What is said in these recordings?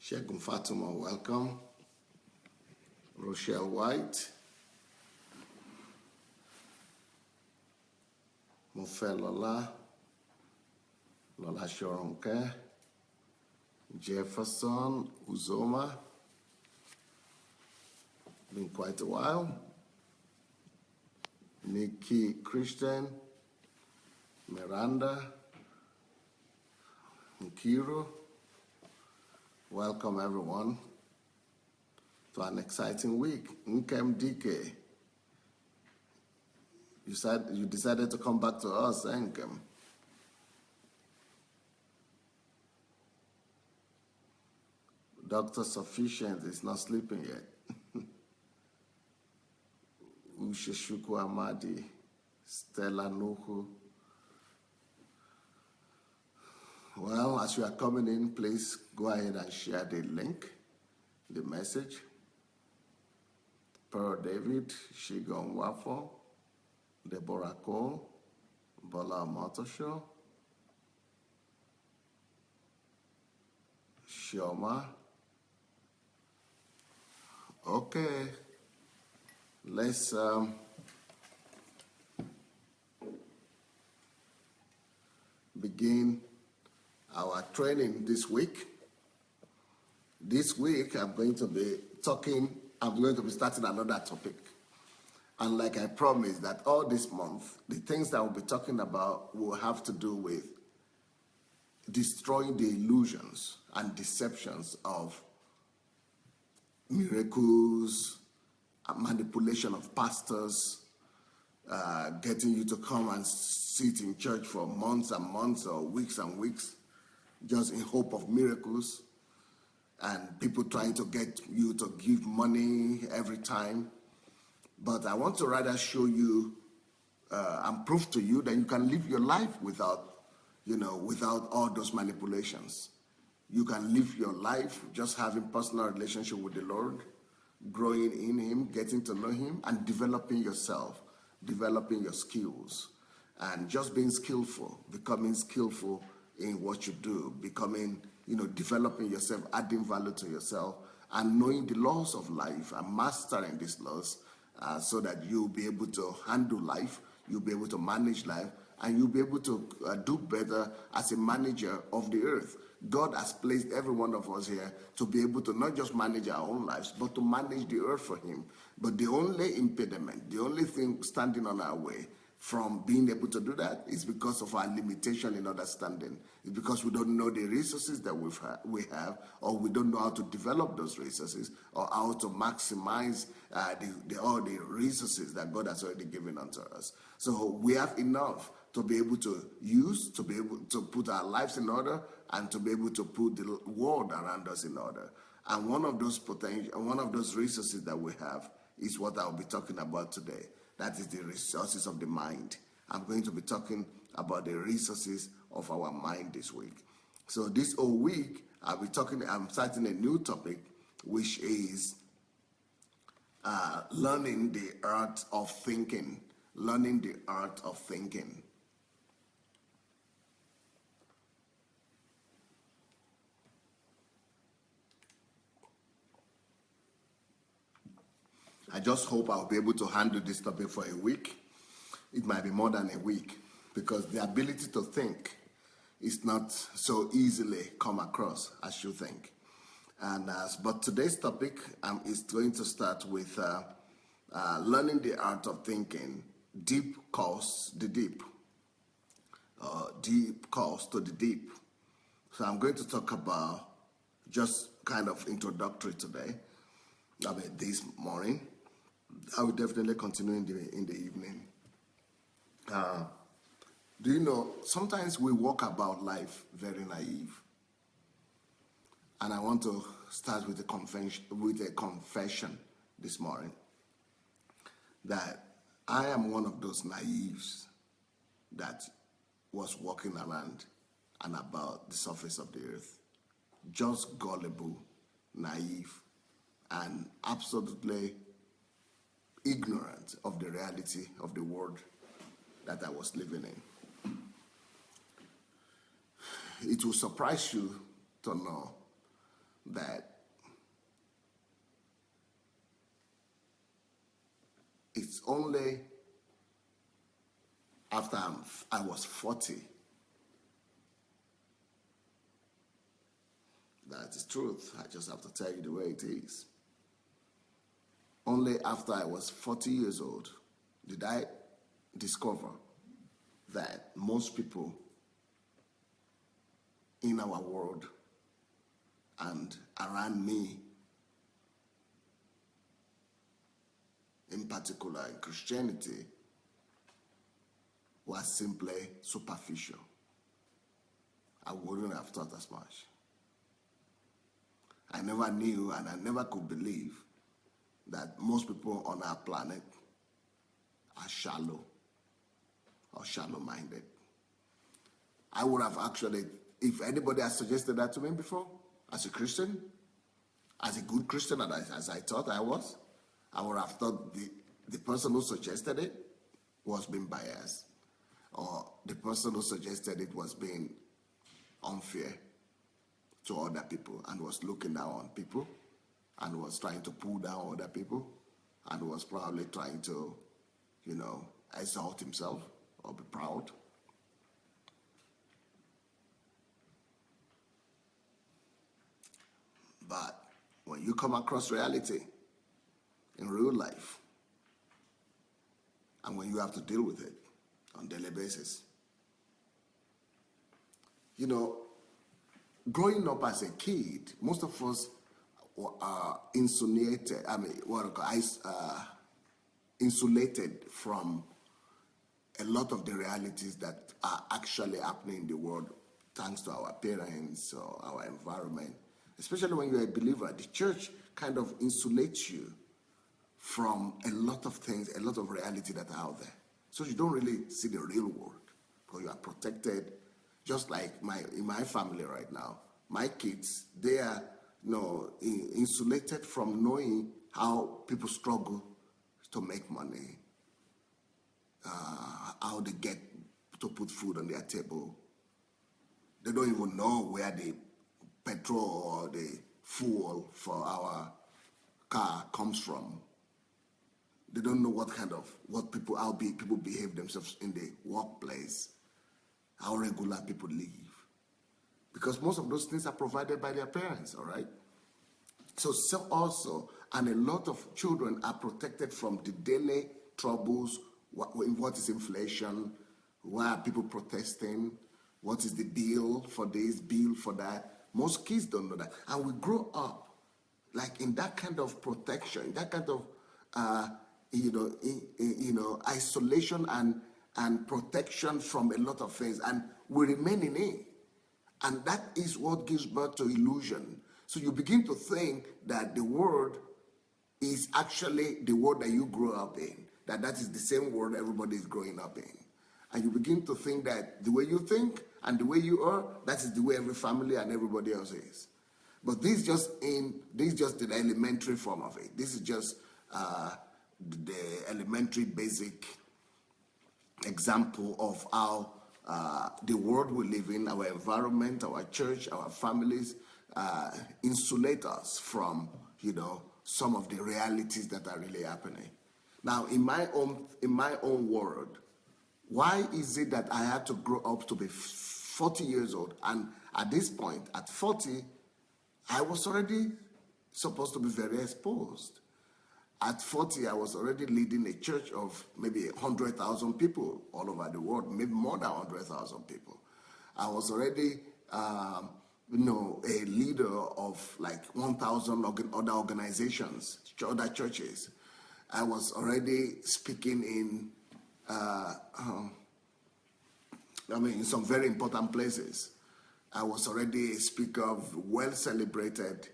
Shegun Fatima, welcome. Rochelle White. Mofe Lola. Lola Shoronke. Jefferson Uzoma. Been quite a while. Nikki Christian. Miranda. Nkiru. Welcome everyone to an exciting week. Nkem DK. You decided to come back to us, Nkem. Dr. Sufficient is not sleeping yet. Usheshuku Amadi, Stella Nuhu. Well, as you are coming in, please go ahead and share the link, the message. Pearl David, Shigon Wafo, Deborah Cole, Bola Motosho, Shioma. Okay, let's begin our training this week. This week, I'm going to be starting another topic. And like I promised that all this month, the things that we'll be talking about will have to do with destroying the illusions and deceptions of miracles, manipulation of pastors, getting you to come and sit in church for months and months or weeks and weeks, just in hope of miracles, and people trying to get you to give money every time. But I want to rather show you and prove to you that you can live your life without all those manipulations. You can live your life just having personal relationship with the Lord, growing in Him, getting to know Him, and developing yourself, developing your skills, and just being skillful, becoming skillful in what you do, developing yourself, adding value to yourself, and knowing the laws of life and mastering these laws so that you'll be able to handle life, you'll be able to manage life, and you'll be able to do better as a manager of the earth. God has placed every one of us here to be able to not just manage our own lives, but to manage the earth for Him. But the only impediment, the only thing standing on our way from being able to do that is because of our limitation in understanding. It's because we don't know the resources that we have, or we don't know how to develop those resources, or how to maximize all the resources that God has already given unto us. So we have enough to be able to use, to be able to put our lives in order, and to be able to put the world around us in order. And one of those resources that we have is what I'll be talking about today. That is the resources of the mind. I'm going to be talking about the resources of our mind this week. So this whole week, I'm starting a new topic, which is learning the art of thinking. Learning the art of thinking. I just hope I'll be able to handle this topic for a week. It might be more than a week, because the ability to think is not so easily come across as you think. But today's topic is going to start with learning the art of thinking. Deep calls the deep. Deep calls to the deep. So I'm going to talk about just kind of introductory today. This morning. I will definitely continue in the evening. Do you know, sometimes we walk about life very naive. And I want to start with a confession this morning, that I am one of those naives that was walking around and about the surface of the earth. Just gullible, naive, and absolutely ignorant of the reality of the world that I was living in. It will surprise you to know that it's only after I was 40 that is truth. I just have to tell you the way it is. Only after I was 40 years old did I discover that most people in our world and around me, in particular in Christianity, was simply superficial. I wouldn't have thought as much. I never knew and I never could believe that most people on our planet are shallow or shallow-minded. I would have actually, if anybody has suggested that to me before, as a Christian, as a good Christian, as I thought I was, I would have thought the person who suggested it was being biased, or the person who suggested it was being unfair to other people and was looking down on people and was trying to pull down other people and was probably trying to, exalt himself or be proud. But when you come across reality in real life, and when you have to deal with it on a daily basis, growing up as a kid, most of us are insulated from a lot of the realities that are actually happening in the world, thanks to our parents or our environment. Especially when you're a believer, the church kind of insulates you from a lot of things, a lot of reality that are out there. So you don't really see the real world, because you are protected. Just like in my family right now, my kids, they are insulated from knowing how people struggle to make money, how they get to put food on their table. They don't even know where the petrol or the fuel for our car comes from. They don't know how people behave themselves in the workplace, how regular people live. Because most of those things are provided by their parents, all right? So also, and a lot of children are protected from the daily troubles. What is inflation? Why are people protesting? What is the bill for this, bill for that? Most kids don't know that. And we grow up like in that kind of protection, that kind of, isolation and protection from a lot of things. And we remain in it. And that is what gives birth to illusion. So you begin to think that the world is actually the world that you grew up in, that is the same world everybody is growing up in. And you begin to think that the way you think and the way you are, that is the way every family and everybody else is. But this is just the elementary form of it. This is just the elementary basic example of how the world we live in, our environment, our church, our families, insulate us from, some of the realities that are really happening. Now, in my own world, why is it that I had to grow up to be 40 years old? And at this point, at 40, I was already supposed to be very exposed. At 40, I was already leading a church of maybe 100,000 people all over the world, maybe more than 100,000 people. I was already, a leader of like 1,000 other organizations, other churches. I was already speaking in, in some very important places. I was already a speaker of well celebrated.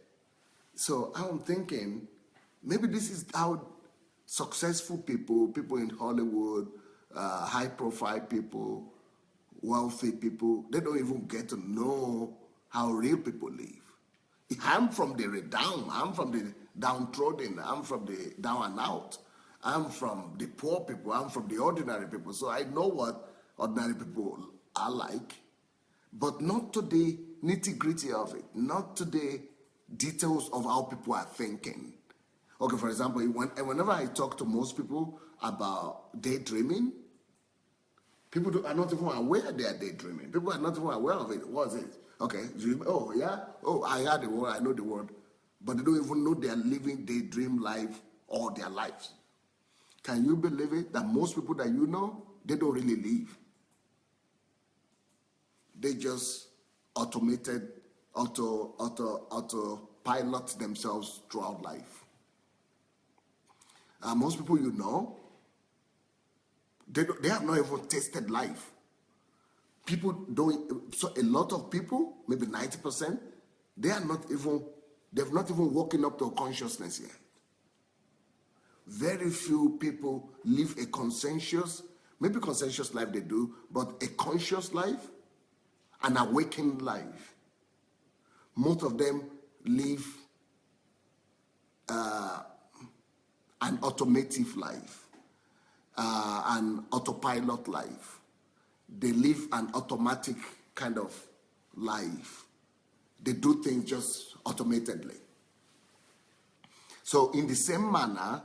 So I'm thinking, maybe this is how successful people in Hollywood, high-profile people, wealthy people, they don't even get to know how real people live. I'm from the downtrodden, I'm from the down and out. I'm from the poor people, I'm from the ordinary people. So I know what ordinary people are like, but not to the nitty-gritty of it, not to the details of how people are thinking. Okay, for example, whenever I talk to most people about daydreaming, people are not even aware they are daydreaming. People are not even aware of it. What is it? Okay, dream. Oh, yeah. Oh, I heard the word. I know the word. But they don't even know they are living daydream life all their lives. Can you believe it that most people that you know, they don't really live? They just autopilot themselves throughout life. Most people you know, they have not even tasted life. People don't. So a lot of people, maybe 90%, they've not even woken up to consciousness yet. Very few people live a maybe conscientious life they do, but a conscious life, an awakened life. Most of them live an automative life, an autopilot life. They live an automatic kind of life. They do things just automatedly. So in the same manner,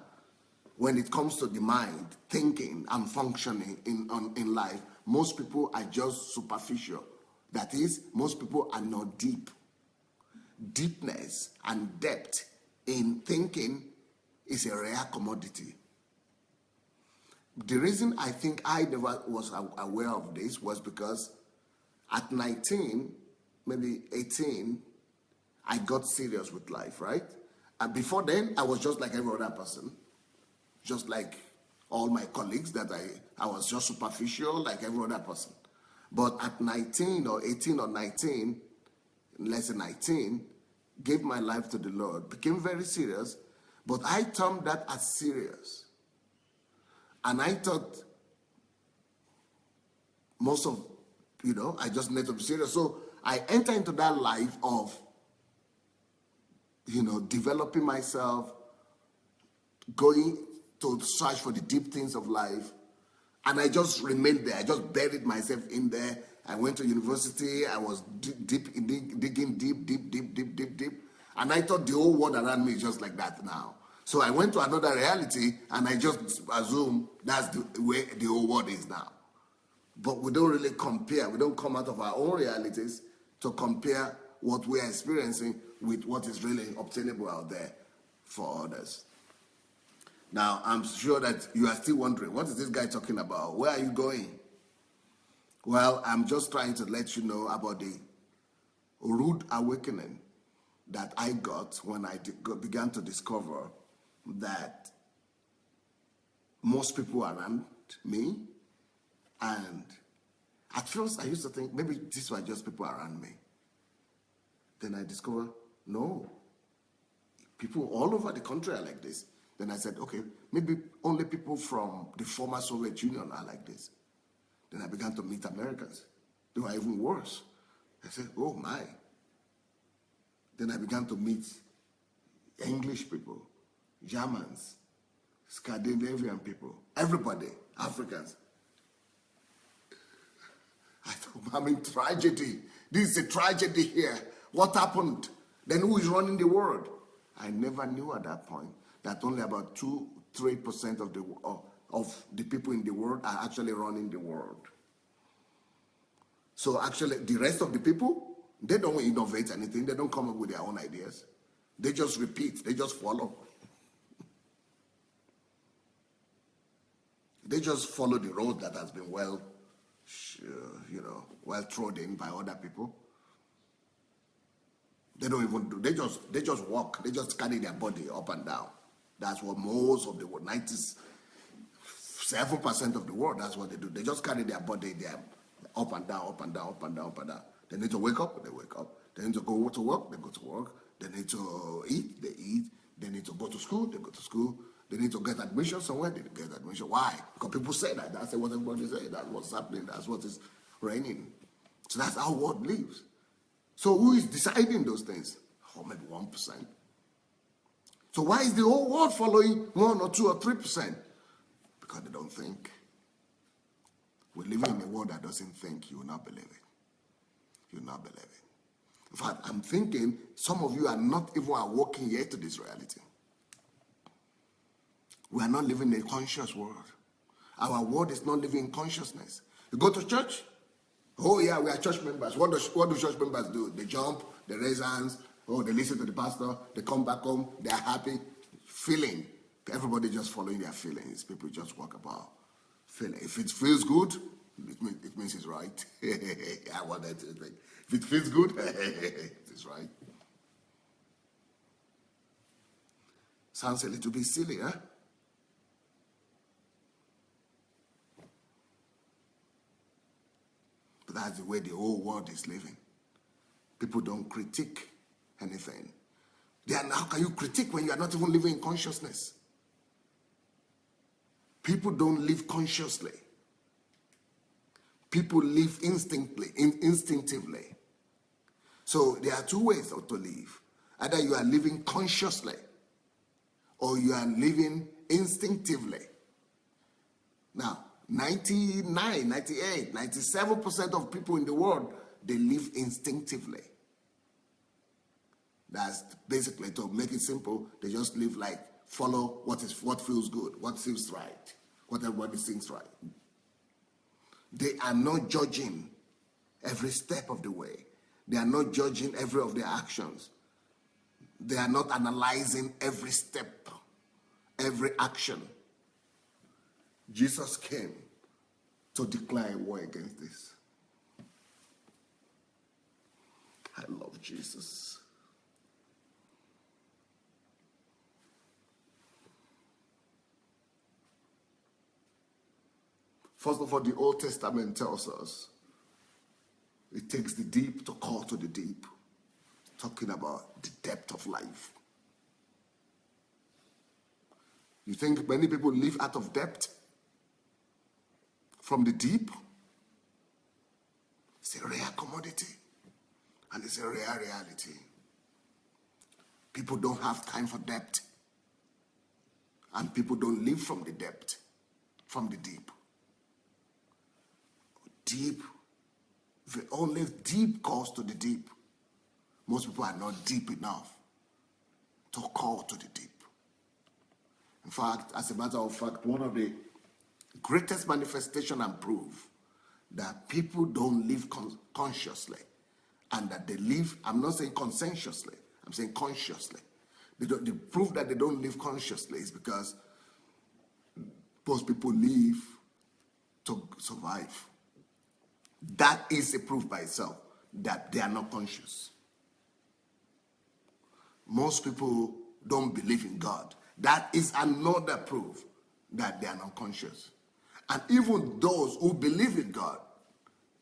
when it comes to the mind, thinking and functioning in life, most people are just superficial. That is, most people are not deep. Deepness and depth in thinking is a rare commodity. The reason I think I never was aware of this was because at 19, maybe 18, I got serious with life, right? And before then, I was just like every other person, just like all my colleagues that I was just superficial like every other person. But at 19 or 18 or 19, less than 19, gave my life to the Lord, became very serious, but I termed that as serious. And I thought most of, I just need to be serious. So I enter into that life of, developing myself, going to search for the deep things of life. And I just remained there. I just buried myself in there. I went to university. I was digging deep. And I thought the whole world around me is just like that now. So I went to another reality, and I just assumed that's the way the whole world is now. But we don't really compare. We don't come out of our own realities to compare what we are experiencing with what is really obtainable out there for others. Now, I'm sure that you are still wondering, what is this guy talking about? Where are you going? Well, I'm just trying to let you know about the rude awakening that I got when I began to discover that most people around me, and at first I used to think maybe these were just people around me. Then I discovered, no, people all over the country are like this. Then I said, okay, maybe only people from the former Soviet Union are like this. Then I began to meet Americans. They were even worse. I said, oh my. Then I began to meet English people, Germans, Scandinavian people, everybody, Africans. I thought, I'm in tragedy. This is a tragedy here. What happened? Then who is running the world? I never knew at that point that only about 2-3% of the people in the world are actually running the world. So actually, the rest of the people, they don't innovate anything. They don't come up with their own ideas. They just repeat. They just follow. They just follow the road that has been well trodden by other people. They don't even do. They just walk. They just carry their body up and down. That's what most of the world, 97% of the world, that's what they do. They just carry their body there, up and down, up and down, up and down, up and down. They need to wake up, they wake up. They need to go to work, they go to work. They need to eat, they eat. They need to go to school, they go to school. They need to get admission somewhere, they get admission. Why? Because people say that. That's what everybody says. That's what's happening. That's what is reigning. So that's how the world lives. So who is deciding those things? Oh, maybe 1%. So why is the whole world following 1 or 2 or 3%? Because they don't think. We live in a world that doesn't think. You will not believe it. You will not believe it. In fact, I'm thinking some of you are not even awoken yet to this reality. We are not living in a conscious world. Our world is not living in consciousness. You go to church, oh yeah, we are church members. What do church members do? They jump, they raise hands, oh, they listen to the pastor, they come back home, they are happy, feeling. Everybody just following their feelings. People just walk about feeling. If it feels good, it means it's right. I want that to think. If it feels good, it's right. Sounds a little bit silly, huh? But that's the way the whole world is living. People don't critique anything. How can you critique when you are not even living in consciousness? People don't live consciously. People live instinctively. So there are two ways to live. Either you are living consciously or you are living instinctively. Now, 99, 98, 97% of people in the world, they live instinctively. That's basically, to make it simple, they just live like, follow what feels good, what seems right, what everybody thinks right. They are not judging every step of the way. They are not judging every of their actions. They are not analyzing every step, every action. Jesus came to declare war against this. I love Jesus. First of all, the Old Testament tells us it takes the deep to call to the deep, talking about the depth of life. You think many people live out of depth? From the deep? It's a rare commodity, and it's a rare reality. People don't have time for depth, and people don't live from the depth, from the deep. Deep, only deep calls to the deep. Most people are not deep enough to call to the deep. In fact, as a matter of fact, one of the greatest manifestation and proof that people don't live consciously and that they live, I'm not saying conscientiously, I'm saying consciously. The proof that they don't live consciously is because most people live to survive. That is a proof by itself that they are not conscious. Most people don't believe in God. That is another proof that they are not conscious. And even those who believe in God,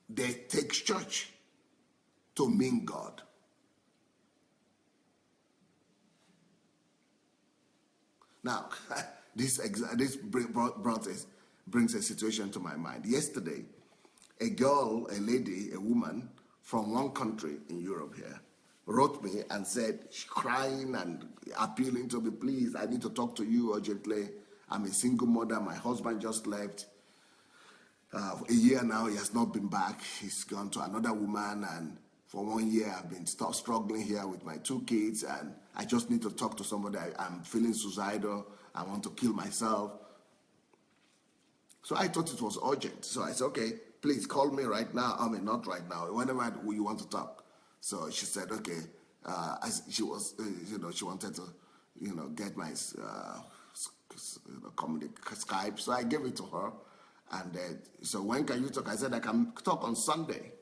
they take church to mean God. Now, this brings a situation to my mind. Yesterday, a lady, a woman from one country in Europe here, wrote me and said, she's crying and appealing to me, please, I need to talk to you urgently. I'm a single mother. My husband just left. A year now, he has not been back. He's gone to another woman, and for 1 year, I've been struggling here with my 2 kids, and I just need to talk to somebody. I'm feeling suicidal. I want to kill myself. So I thought it was urgent. So I said, okay, please call me right now. I mean, not right now, whenever you want to talk. So she said, okay. She wanted to, get my Skype. So I gave it to her. And so when can you talk? I said, I can talk on Sunday.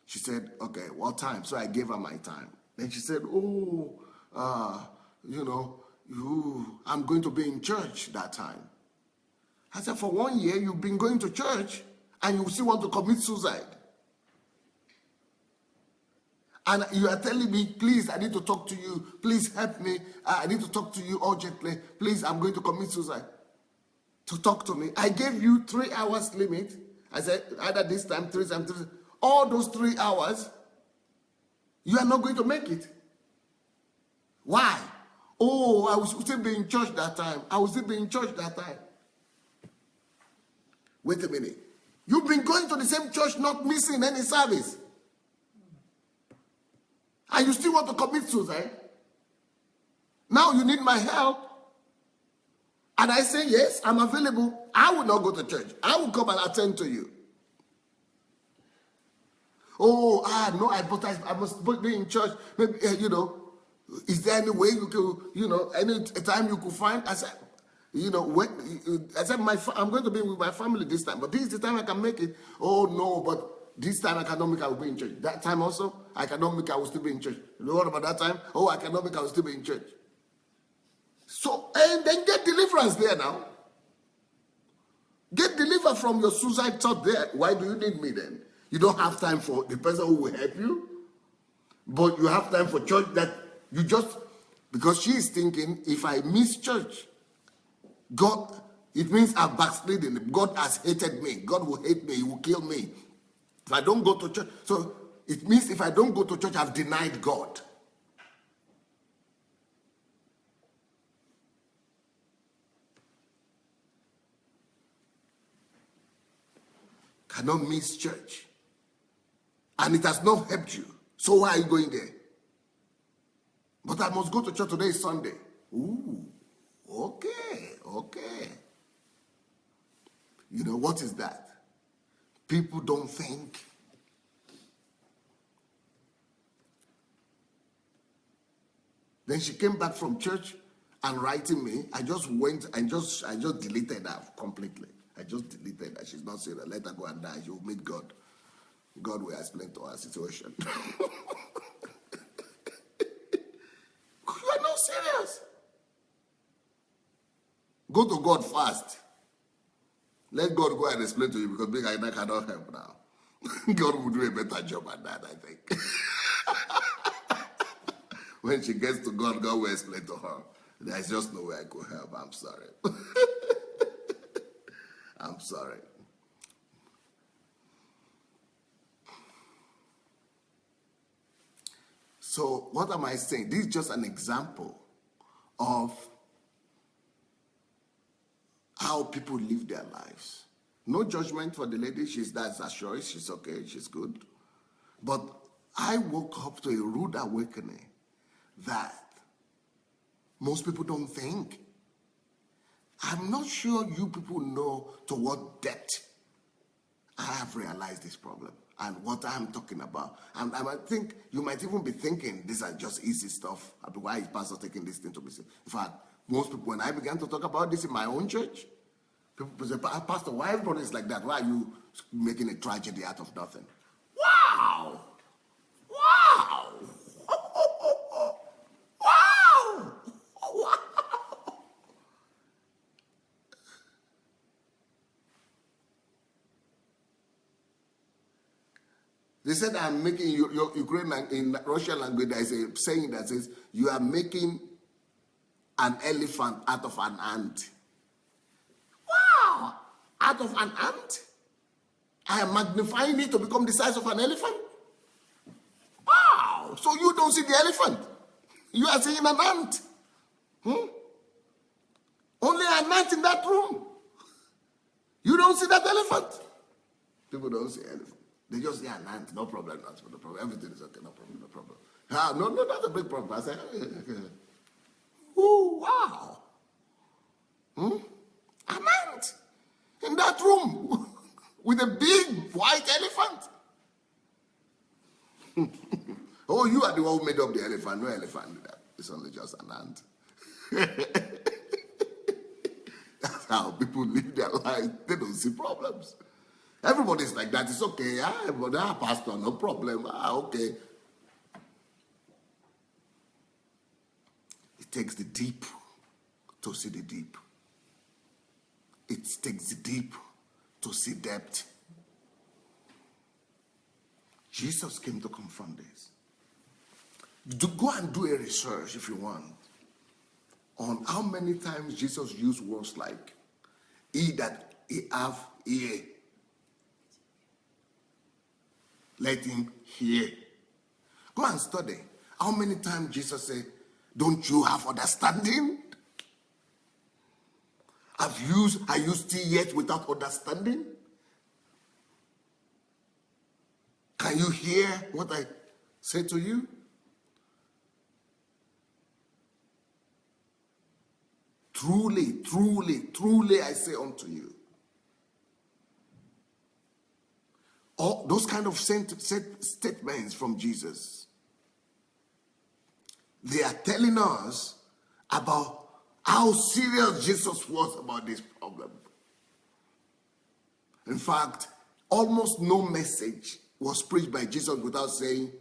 She said, okay, what time? So I gave her my time. Then she said, I'm going to be in church that time. I said, for 1 year, you've been going to church and you still want to commit suicide. And you are telling me, please, I need to talk to you. Please help me. I need to talk to you urgently. Please, I'm going to commit suicide. To talk to me. I gave you 3 hours limit. I said, either this time, 3 times, 3. All those 3 hours, you are not going to make it. Why? Oh, I was still be in church that time. Wait a minute. You've been going to the same church, not missing any service. want to commit suicide? Now you need my help. And I say, yes, I'm available. I will not go to church. I will come and attend to you. Oh, no, I must be in church. Maybe, is there any way you could, any time you could find? I said, I'm going to be with my family this time, but this is the time I can make it. Oh, no, but this time I cannot make, I will be in church. That time also, I cannot make, I will still be in church. What about that time? Oh, I cannot make, I will still be in church. So, and then get deliverance there now. Get delivered from your suicide thought there. Why do you need me then? You don't have time for the person who will help you, but you have time for church that you just, because she is thinking, if I miss church, God, it means I've backslidden. God has hated me. God will hate me. He will kill me. If I don't go to church, so it means if I don't go to church, I've denied God. Cannot miss church. And it has not helped you. So why are you going there? But I must go to church, today is Sunday. Ooh, okay. You know, what is that? People don't think. Then she came back from church and writing me. I just went and just deleted her completely. I just deleted her. She's not serious. Let her go and die. She'll meet God. God will explain to her situation. You are not serious. Go to God first. Let God go and explain to you, because big I cannot help now. God will do a better job at that, I think. When she gets to God, God will explain to her. There's just no way I could help. I'm sorry. I'm sorry. So what am I saying? This is just an example of how people live their lives. No judgment for the lady. That's a choice. She's okay. She's good. But I woke up to a rude awakening that most people don't think. I'm not sure you people know to what depth I have realized this problem and what I'm talking about. And I think you might even be thinking these are just easy stuff. Why is Pastor taking this thing to me? In fact, most people, when I began to talk about this in my own church, people say, Pastor, why everybody is like that? Why are you making a tragedy out of nothing? Wow! Wow! Wow! Wow! They said I'm making your Ukrainian, in Russian language, there is a saying that says, you are making an elephant out of an ant. Wow! Out of an ant? I am magnifying it to become the size of an elephant? Wow! So you don't see the elephant. You are seeing an ant. Only an ant in that room. You don't see that elephant. People don't see elephant. They just say an ant, no problem, no problem. Everything is okay, no problem, no problem. No, that's a big problem. I say, okay. Oh, wow. An ant in that room with a big white elephant. Oh, you are the one who made up the elephant. No elephant. It's only just an ant. That's how people live their lives. They don't see problems. Everybody's like that. It's okay. Pastor, no problem. Okay. It takes the deep to see the deep. It takes the deep to see depth. Jesus came to confront this. Go and do a research if you want on how many times Jesus used words like, he that he have ear, let him hear. Go and study. How many times Jesus said, don't you have understanding? Are you still yet without understanding? Can you hear what I say to you? Truly, truly, truly, I say unto you. All those kind of statements from Jesus, they are telling us about how serious Jesus was about this problem. In fact, almost no message was preached by Jesus without saying,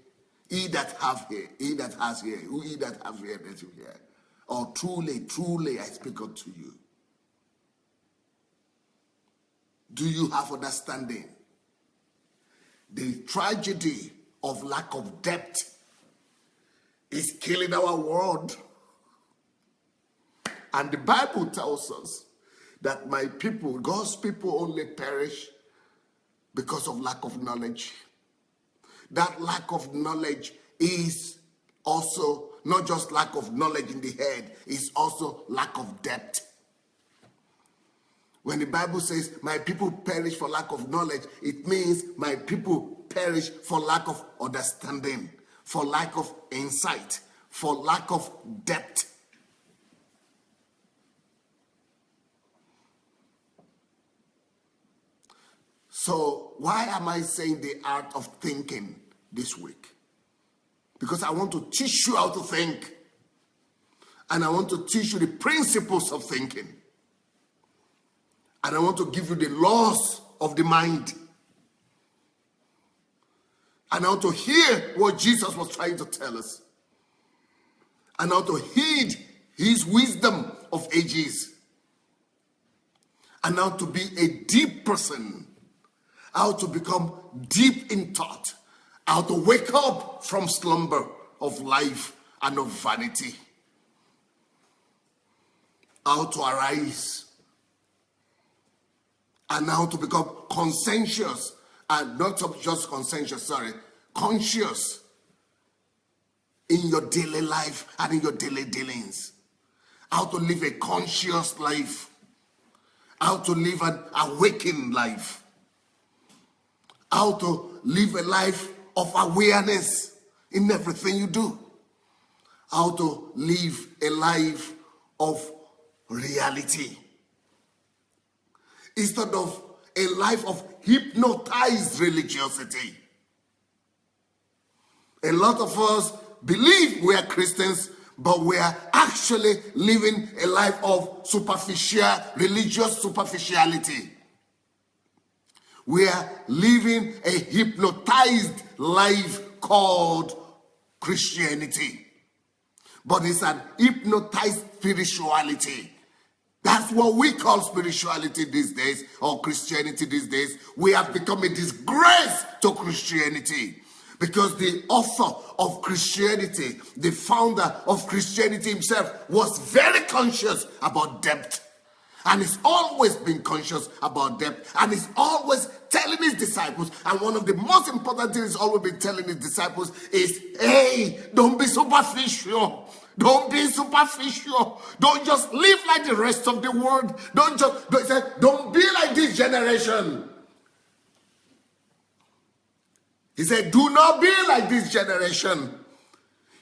he that have here, he that has here, he that have here, let him hear. Or truly, truly, I speak unto you. Do you have understanding? The tragedy of lack of depth is killing our world. And the Bible tells us that my people, God's people, only perish because of lack of knowledge. That lack of knowledge is also not just lack of knowledge in the head, it's also lack of depth. When the Bible says, my people perish for lack of knowledge, it means my people perish for lack of understanding, for lack of insight, for lack of depth. So why am I saying the art of thinking this week? Because I want to teach you how to think. And I want to teach you the principles of thinking. And I want to give you the laws of the mind. And I want to hear what Jesus was trying to tell us. And I want to heed his wisdom of ages. And now to be a deep person. How to become deep in thought. How to wake up from slumber of life and of vanity. How to arise. And how to become conscientious. And not just conscientious, conscious in your daily life and in your daily dealings. How to live a conscious life. How to live an awakened life. How to live a life of awareness in everything you do. How to live a life of reality. Instead of a life of hypnotized religiosity. A lot of us believe we are Christians, but we are actually living a life of superficial, religious superficiality. We are living a hypnotized life called Christianity. But it's an hypnotized spirituality. That's what we call spirituality these days, or Christianity these days. We have become a disgrace to Christianity. Because the author of Christianity, the founder of Christianity himself, was very conscious about depth. And he's always been conscious about depth. And he's always telling his disciples. And one of the most important things he's always been telling his disciples is, hey, don't be superficial. Don't be superficial. Don't just live like the rest of the world. Don't be like this generation. He said, do not be like this generation.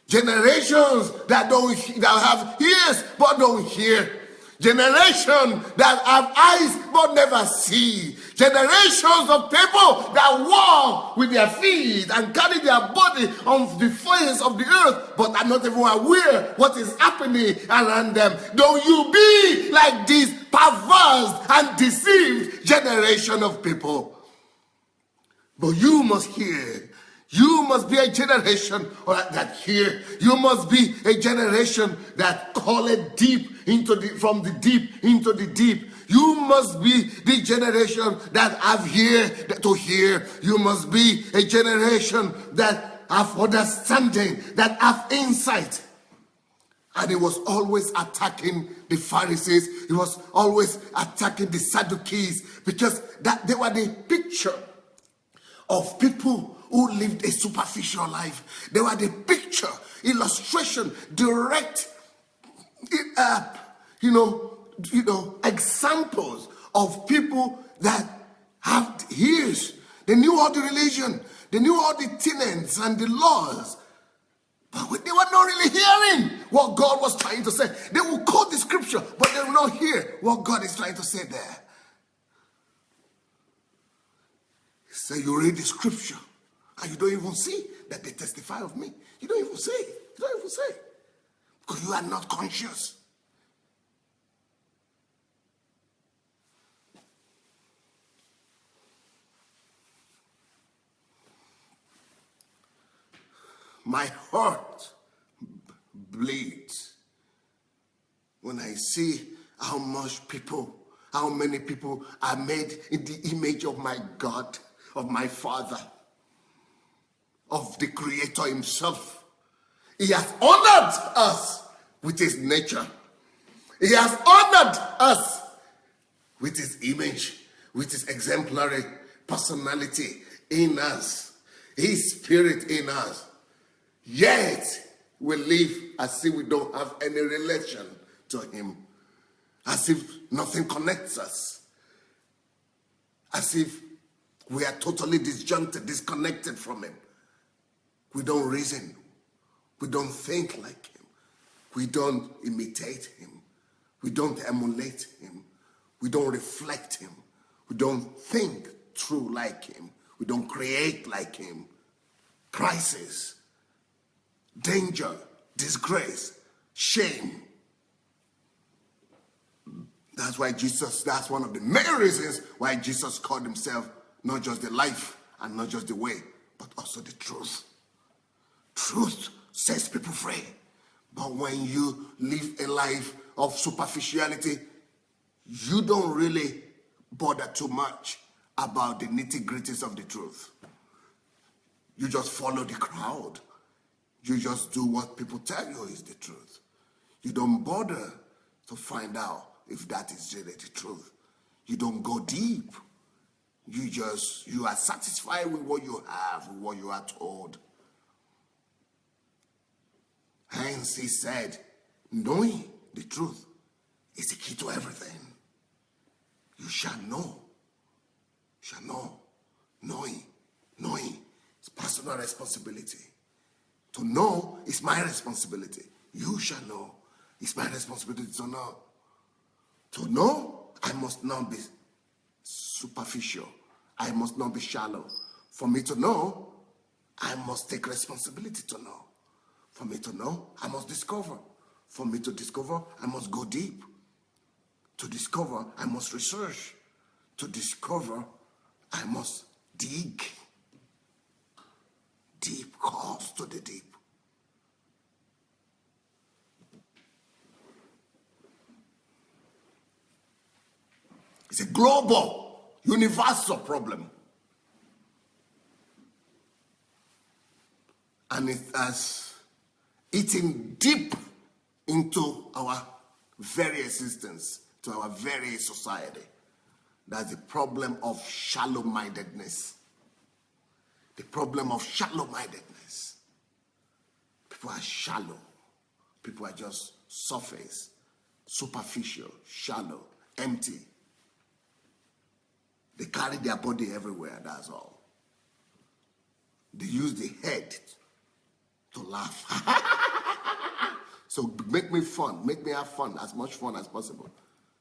Generations that have ears but don't hear. Generation that have eyes but never see. Generations of people that walk with their feet and carry their body on the face of the earth, but are not even aware what is happening around them. Don't you be like this perverse and deceived generation of people. But you must hear. You must be a generation that hear. You must be a generation that call it deep from the deep into the deep. You must be the generation that have ear to hear. You must be a generation that have understanding, that have insight. And he was always attacking the Pharisees. He was always attacking the Sadducees, because that they were the picture of people who lived a superficial life. They were the picture, illustration, direct, examples of people that have ears. They knew all the religion. They knew all the tenets and the laws. But they were not really hearing what God was trying to say. They will quote the scripture, but they will not hear what God is trying to say there. So you read the scripture and you don't even see that they testify of me. You don't even say it. You don't even say it. Because you are not conscious. My heart bleeds when I see how many people are made in the image of my God, of my Father, of the Creator himself. He has honored us with his nature. He has honored us with his image, with his exemplary personality in us, his spirit in us. Yet we live as if we don't have any relation to him, as if nothing connects us, as if we are totally disjuncted, disconnected from him. We don't reason. We don't think like him. We don't imitate him. We don't emulate him. We don't reflect him. We don't think through like him. We don't create like him. Crisis, danger, disgrace, shame. That's one of the main reasons why Jesus called himself not just the life and not just the way, but also the truth. Truth sets people free. But when you live a life of superficiality, you don't really bother too much about the nitty-gritties of the truth. You just follow the crowd. You just do what people tell you is the truth. You don't bother to find out if that is really the truth. You don't go deep. You are satisfied with what you have, with what you are told. Hence he said, knowing the truth is the key to everything. You shall know. You shall know. Knowing is personal responsibility. To know is my responsibility. You shall know. It's my responsibility to know. To know, I must not be superficial. I must not be shallow. For me to know, I must take responsibility to know. For me to know, I must discover. For me to discover, I must go deep. To discover, I must research. To discover, I must dig. Deep calls to the deep. It's a global, universal problem. And it has eaten deep into our very existence, to our very society. That's the problem of shallow-mindedness. The problem of shallow-mindedness. People are shallow. People are just surface, superficial, shallow, empty. They carry their body everywhere, that's all. They use the head to laugh. So make me have fun, as much fun as possible.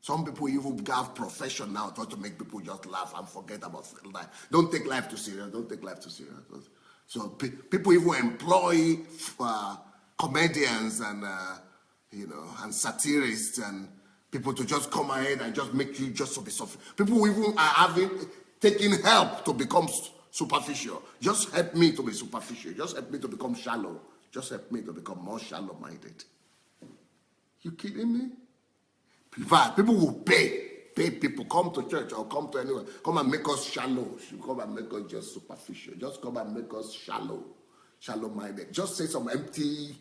Some people even have profession now try to make people just laugh and forget about life. Don't take life too serious. So people even employ comedians and and satirists and people to just come ahead and just make you just to be soft. People even are taking help to become superficial. Just help me to be superficial. Just help me to become shallow. Just help me to become more shallow-minded. You kidding me? People will pay people, come to church or come to anywhere, come and make us shallow. Come and make us just superficial. Just come and make us shallow-minded. Just say some empty,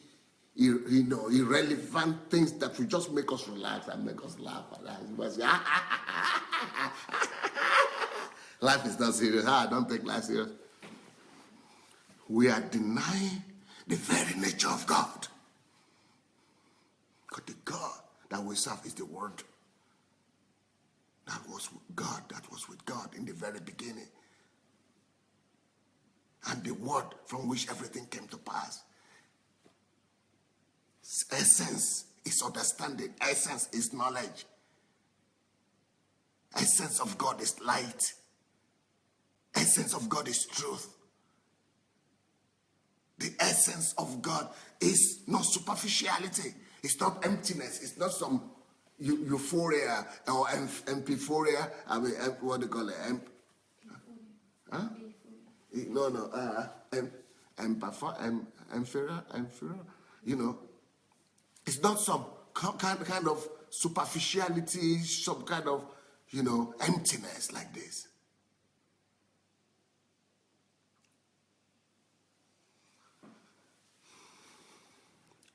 irrelevant things that will just make us relax and make us laugh. Life is not serious. Don't take life serious. We are denying the very nature of God. Because the God that we serve is the Word. That was God, that was with God in the very beginning. And the Word from which everything came to pass. Essence is understanding. Essence is knowledge. Essence of God is light. Essence of God is truth. The essence of God is not superficiality. It's not emptiness. It's not some euphoria or empiphoria. I mean, what do you call it? Huh? No. Inferior. You know, it's not some kind of superficiality, some kind of, emptiness like this.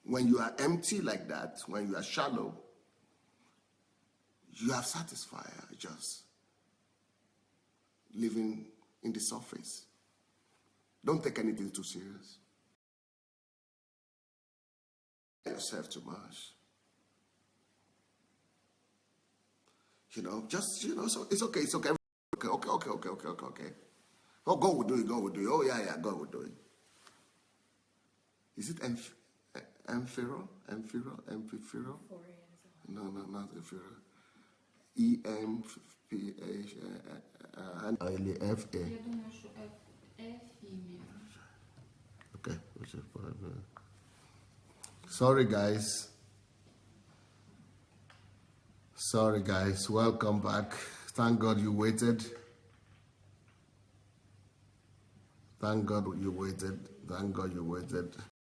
When you are empty like that, when you are shallow, you have satisfied just living in the surface. Don't take anything too serious. Yourself too much. So it's okay. Okay. Oh, God will do it. Oh, yeah, God will do it. Is it Amphiro? No, not Amphiro. EMPHA. Okay. Sorry, guys. Welcome back. Thank God you waited. Thank God you waited.